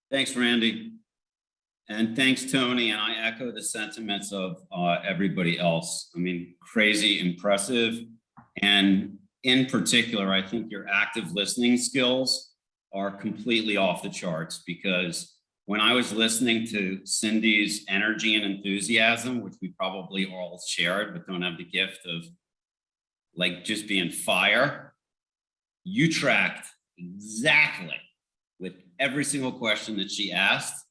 Thanks, Randy. And thanks, Tony. And I echo the sentiments of everybody else. I mean, crazy impressive. And in particular, I think your active listening skills are completely off the charts, because when I was listening to Cindy's energy and enthusiasm, which we probably all shared, but don't have the gift of like just being fire, you tracked exactly with every single question that she asked,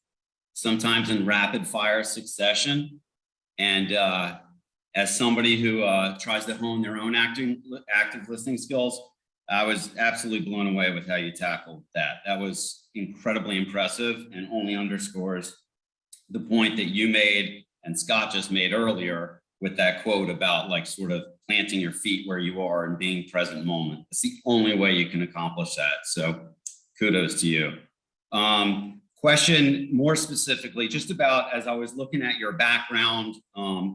sometimes in rapid fire succession. And as somebody who tries to hone their own active listening skills, I was absolutely blown away with how you tackled that. That was incredibly impressive and only underscores the point that you made and Scott just made earlier with that quote about like sort of planting your feet where you are and being present moment. It's the only way you can accomplish that. So kudos to you. Question more specifically, just about as I was looking at your background,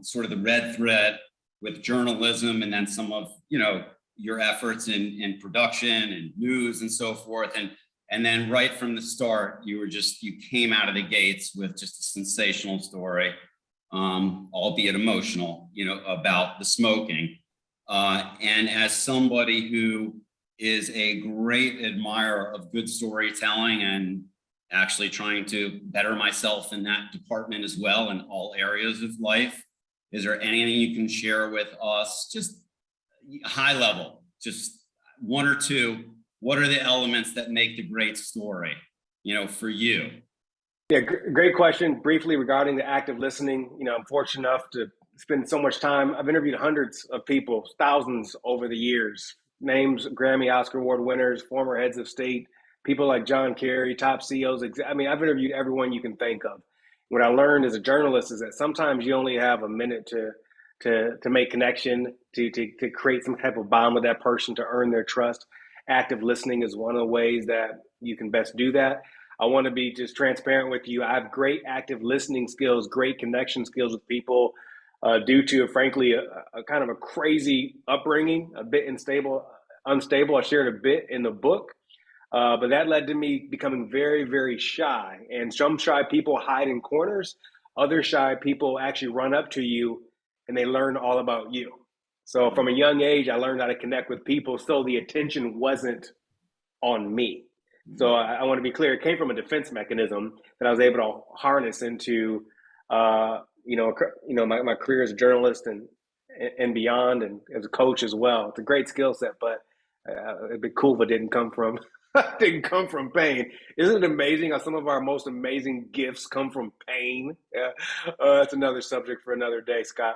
sort of the red thread with journalism, and then some of, your efforts in production and news and so forth. And then right from the start, you came out of the gates with just a sensational story, albeit emotional, about the smoking. And as somebody who is a great admirer of good storytelling and actually trying to better myself in that department as well in all areas of life, is there anything you can share with us, just high level, just one or two? What are the elements that make the great story, for you? Yeah, great question. Briefly regarding the active listening, I'm fortunate enough to spend so much time. I've interviewed hundreds of people, thousands over the years, names, Grammy, Oscar Award winners, former heads of state, people like John Kerry, top CEOs. I've interviewed everyone you can think of. What I learned as a journalist is that sometimes you only have a minute to make connection, to create some type of bond with that person, to earn their trust. Active listening is one of the ways that you can best do that. I want to be just transparent with you. I have great active listening skills, great connection skills with people, due to, frankly, a kind of a crazy upbringing, a bit unstable. I shared a bit in the book, but that led to me becoming very, very shy. And some shy people hide in corners. Other shy people actually run up to you and they learn all about you. So from a young age, I learned how to connect with people, so the attention wasn't on me. So I want to be clear, it came from a defense mechanism that I was able to harness into, my career as a journalist and beyond, and as a coach as well. It's a great skill set, but it'd be cool if it didn't come from pain. Isn't it amazing how some of our most amazing gifts come from pain? Yeah. That's another subject for another day, Scott.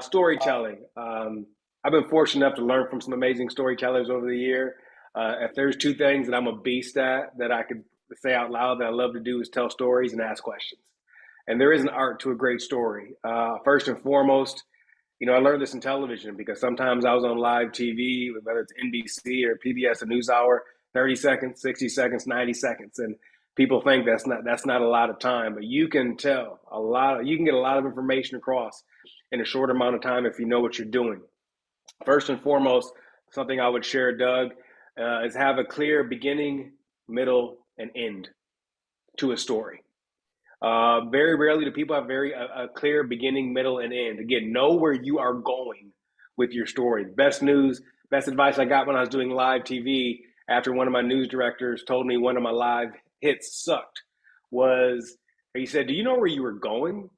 Storytelling. I've been fortunate enough to learn from some amazing storytellers over the year. If there's two things that I'm a beast at that I could say out loud that I love to do, is tell stories and ask questions. And there is an art to a great story. First and foremost, I learned this in television, because sometimes I was on live TV, whether it's NBC or PBS, a news hour, 30 seconds, 60 seconds, 90 seconds. And people think that's not a lot of time, but you can tell you can get a lot of information across in a short amount of time if you know what you're doing. First and foremost, something I would share, Doug, is have a clear beginning, middle, and end to a story. Very rarely do people have a clear beginning, middle, and end. Again, know where you are going with your story. Best advice I got when I was doing live TV, after one of my news directors told me one of my live hits sucked, was he said, "Do you know where you were going?"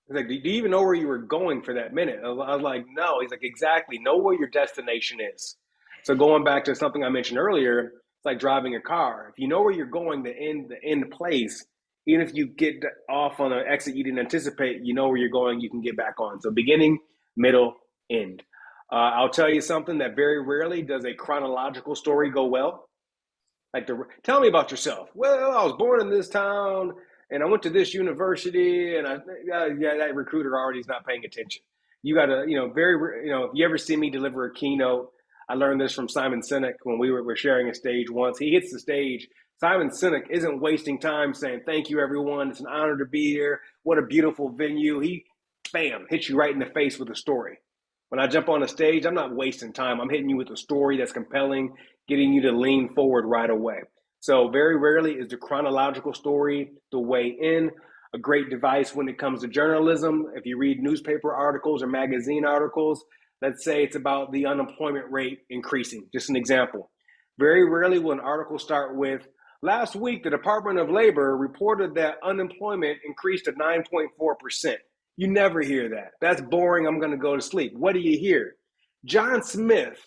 He's like, "Do you even know where you were going for that minute?" I was like, "No." He's like, "Exactly. Know where your destination is." So going back to something I mentioned earlier, it's like driving a car. If you know where you're going, the end place, even if you get off on an exit you didn't anticipate, you know where you're going, you can get back on. So beginning, middle, end. I'll tell you something that very rarely does a chronological story go well. Like, tell me about yourself. Well, I was born in this town and I went to this university, and that recruiter already is not paying attention. You got to, if you ever see me deliver a keynote, I learned this from Simon Sinek when we were sharing a stage once. He hits the stage. Simon Sinek isn't wasting time saying, "Thank you, everyone. It's an honor to be here. What a beautiful venue." He, bam, hits you right in the face with a story. When I jump on a stage, I'm not wasting time. I'm hitting you with a story that's compelling, getting you to lean forward right away. So very rarely is the chronological story the way in. A great device when it comes to journalism. If you read newspaper articles or magazine articles, let's say it's about the unemployment rate increasing, just an example. Very rarely will an article start with, last week, the Department of Labor reported that unemployment increased to 9.4%. You never hear that. That's boring. I'm going to go to sleep. What do you hear? John Smith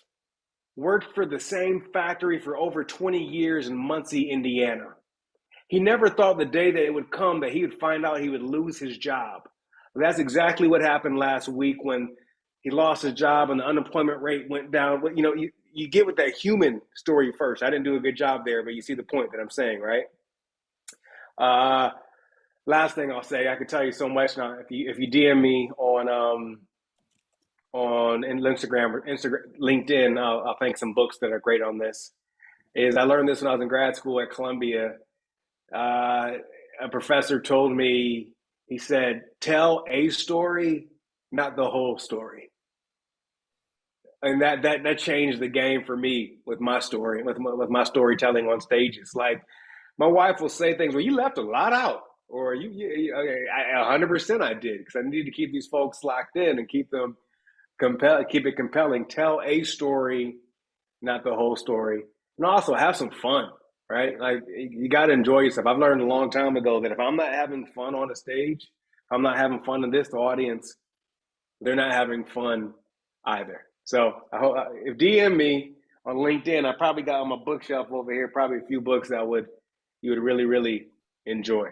worked for the same factory for over 20 years in Muncie, Indiana. He never thought the day that it would come that he would find out he would lose his job. That's exactly what happened last week when he lost his job and the unemployment rate went down. You know, you get with that human story first. I didn't do a good job there, but you see the point that I'm saying, right? Last thing I'll say, I could tell you so much now. If you DM me on Instagram or LinkedIn, I'll think some books that are great on this. Is I learned this when I was in grad school at Columbia. A professor told me, he said, tell a story, not the whole story. And that changed the game for me with my story, with my storytelling on stages. Like, my wife will say things, well, you left a lot out, or 100% I did, because I needed to keep these folks locked in and keep it compelling. Tell a story, not the whole story, and also have some fun. Right? Like, you got to enjoy yourself. I've learned a long time ago that if I'm not having fun on a stage, if I'm not having fun in the audience, they're not having fun either. So I hope, if DM me on LinkedIn, I probably got on my bookshelf over here, probably a few books that you would really, really enjoy.